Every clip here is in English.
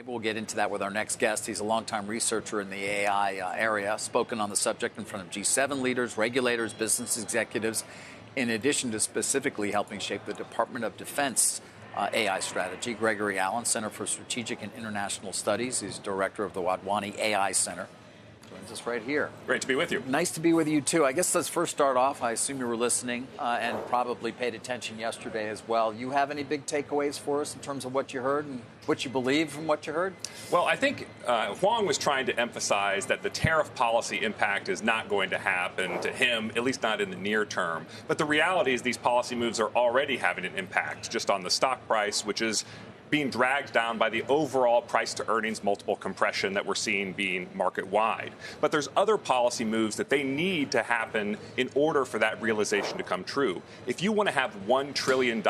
Maybe we'll get into that with our next guest. He's a longtime researcher in the AI area, spoken on the subject in front of G7 leaders, regulators, business executives, in addition to specifically helping shape the Department of Defense AI strategy. Gregory Allen, Center for Strategic and International Studies. He's director of the Wadhwani AI Center. Joins us right here. Great to be with you. Nice to be with you, too. I guess let's first start off. I assume you were listening and probably paid attention yesterday as well. You have any big takeaways for us in terms of what you heard and what you believe from what you heard? Well, I think Huang was trying to emphasize that the tariff policy impact is not going to happen to him, at least not in the near term. But the reality is these policy moves are already having an impact just on the stock price, which is being dragged down by the overall price to earnings multiple compression that we're seeing being market wide. But there's other policy moves that they need to happen in order for that realization to come true. If you want to have $1 trillion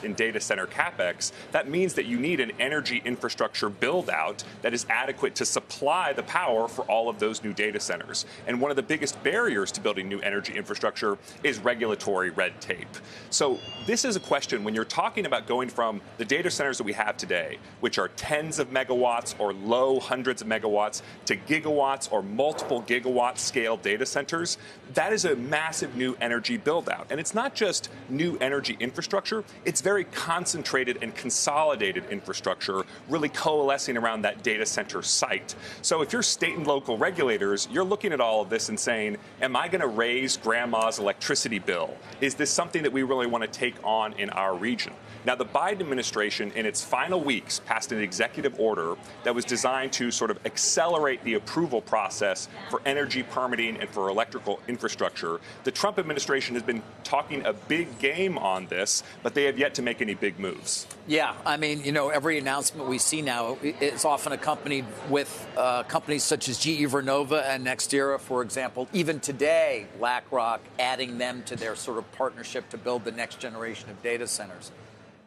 in data center capex, that means that you need an energy infrastructure build out that is adequate to supply the power for all of those new data centers. And one of the biggest barriers to building new energy infrastructure is regulatory red tape. So this is a question when you're talking about going from the data centers that we have today, which are tens of megawatts or low hundreds of megawatts, to gigawatts or multiple gigawatt scale data centers. That is a massive new energy build out. And it's not just new energy infrastructure, it's very concentrated and consolidated infrastructure really coalescing around that data center site. So if you're state and local regulators, you're looking at all of this and saying, am I going to raise grandma's electricity bill? Is this something that we really want to take on in our region? Now, the Biden administration, in its final weeks, passed an executive order that was designed to sort of accelerate the approval process for energy permitting and for electrical infrastructure. The Trump administration has been talking a big game on this, but they have yet to make any big moves. Yeah, I mean, you know, every announcement we see now is often accompanied with companies such as GE Vernova and NextEra, for example. Even today, BlackRock adding them to their sort of partnership to build the next generation of data centers.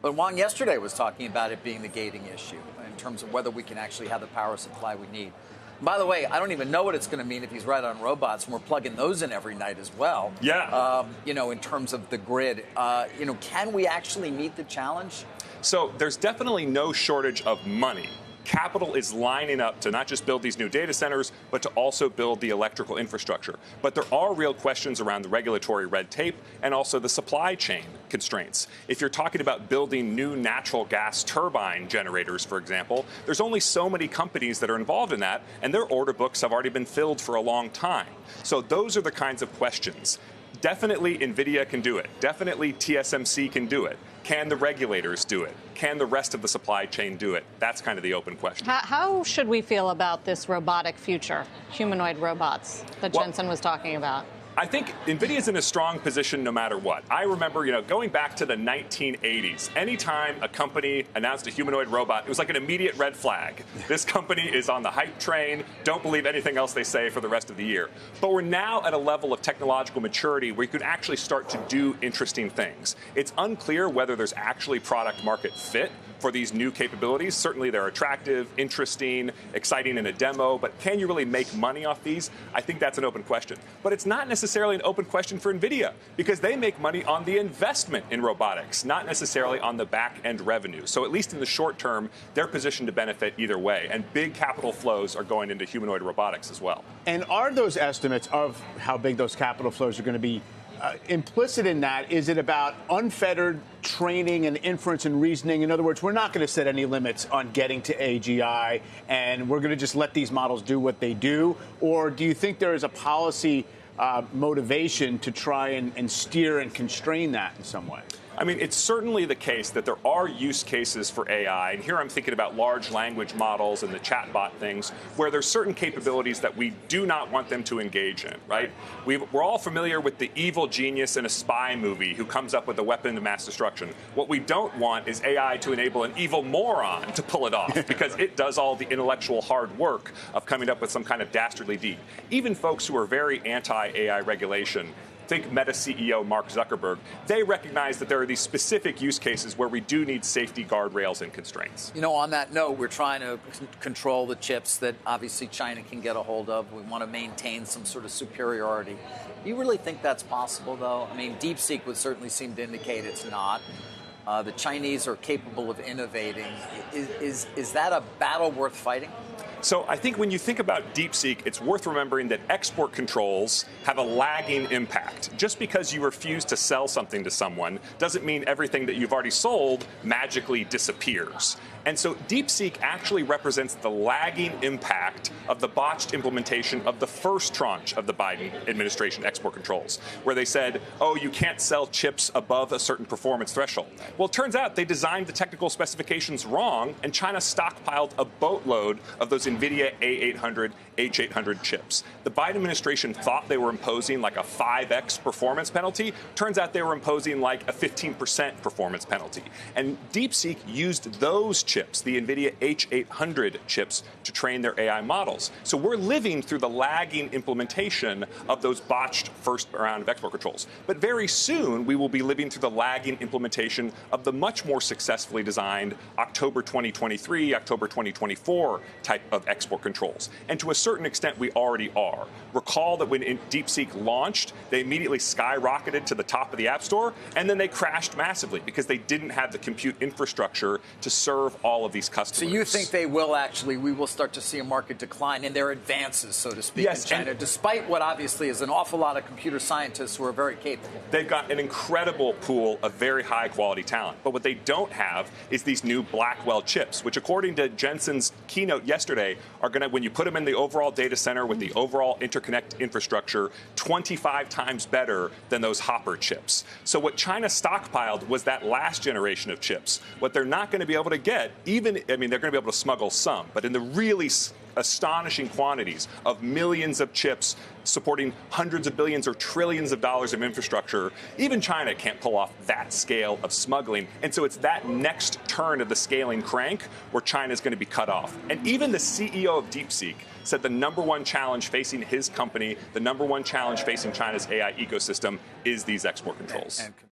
But Wang yesterday was talking about it being the gating issue in terms of whether we can actually have the power supply we need. By the way, I don't even know what it's going to mean if he's right on robots, and we're plugging those in every night as well. Yeah. You know, in terms of the grid, you know, can we actually meet the challenge? So there's definitely no shortage of money. Capital is lining up to not just build these new data centers, but to also build the electrical infrastructure. But there are real questions around the regulatory red tape and also the supply chain constraints. If you're talking about building new natural gas turbine generators, for example, there's only so many companies that are involved in that, and their order books have already been filled for a long time. So those are the kinds of questions. Definitely Nvidia can do it. Definitely TSMC can do it. Can the regulators do it? Can the rest of the supply chain do it? That's kind of the open question. How should we feel about this robotic future, humanoid robots that Jensen was talking about? I think Nvidia's in a strong position no matter what. I remember, going back to the 1980s, anytime a company announced a humanoid robot, it was like an immediate red flag. This company is on the hype train. Don't believe anything else they say for the rest of the year. But we're now at a level of technological maturity where you can actually start to do interesting things. It's unclear whether there's actually product market fit for these new capabilities. Certainly they're attractive, interesting, exciting in a demo, but can you really make money off these? I think that's an open question. But it's not necessarily an open question for Nvidia because they make money on the investment in robotics, not necessarily on the back end revenue. So at least in the short term, they're positioned to benefit either way. And big capital flows are going into humanoid robotics as well. And are those estimates of how big those capital flows are going to be implicit in that? Is it about unfettered training and inference and reasoning? In other words, we're not going to set any limits on getting to AGI, and we're going to just let these models do what they do? Or do you think there is a policy motivation to try and steer and constrain that in some way? I mean, it's certainly the case that there are use cases for AI, and here I'm thinking about large language models and the chatbot things, where there's certain capabilities that we do not want them to engage in, right? We're all familiar with the evil genius in a spy movie who comes up with a weapon of mass destruction. What we don't want is AI to enable an evil moron to pull it off, because it does all the intellectual hard work of coming up with some kind of dastardly deed. Even folks who are very anti-AI regulation, think Meta CEO Mark Zuckerberg, they recognize that there are these specific use cases where we do need safety guardrails and constraints. You know, on that note, we're trying to control the chips that obviously China can get a hold of. We want to maintain some sort of superiority. Do you really think that's possible, though? I mean, DeepSeek would certainly seem to indicate it's not. The Chinese are capable of innovating. Is that a battle worth fighting? So I think when you think about DeepSeek, it's worth remembering that export controls have a lagging impact. Just because you refuse to sell something to someone doesn't mean everything that you've already sold magically disappears. And so DeepSeek actually represents the lagging impact of the botched implementation of the first tranche of the Biden administration export controls, where they said, oh, you can't sell chips above a certain performance threshold. Well, it turns out they designed the technical specifications wrong, and China stockpiled a boatload of those Nvidia A800, H800 chips. The Biden administration thought they were imposing like a 5x performance penalty. Turns out they were imposing like a 15% performance penalty. And DeepSeek used those chips, the Nvidia H800 chips, to train their AI models. So we're living through the lagging implementation of those botched first round of export controls. But very soon, we will be living through the lagging implementation of the much more successfully designed October 2023, October 2024 type of export controls. And to a certain extent, we already are. Recall that when DeepSeek launched, they immediately skyrocketed to the top of the App Store, and then they crashed massively because they didn't have the compute infrastructure to serve all of these customers. So you think we will start to see a market decline in their advances, so to speak, yes, in China, despite what obviously is an awful lot of computer scientists who are very capable? They've got an incredible pool of very high-quality talent. But what they don't have is these new Blackwell chips, which, according to Jensen's keynote yesterday, are going to, when you put them in the overall data center with the overall interconnect infrastructure, 25 times better than those Hopper chips. So what China stockpiled was that last generation of chips. What they're not going to be able to get, they're going to be able to smuggle some, but in the really astonishing quantities of millions of chips supporting hundreds of billions or trillions of dollars of infrastructure, even China can't pull off that scale of smuggling. And so it's that next turn of the scaling crank where China is going to be cut off. And even the CEO of DeepSeek said the number one challenge facing his company, the number one challenge facing China's AI ecosystem is these export controls.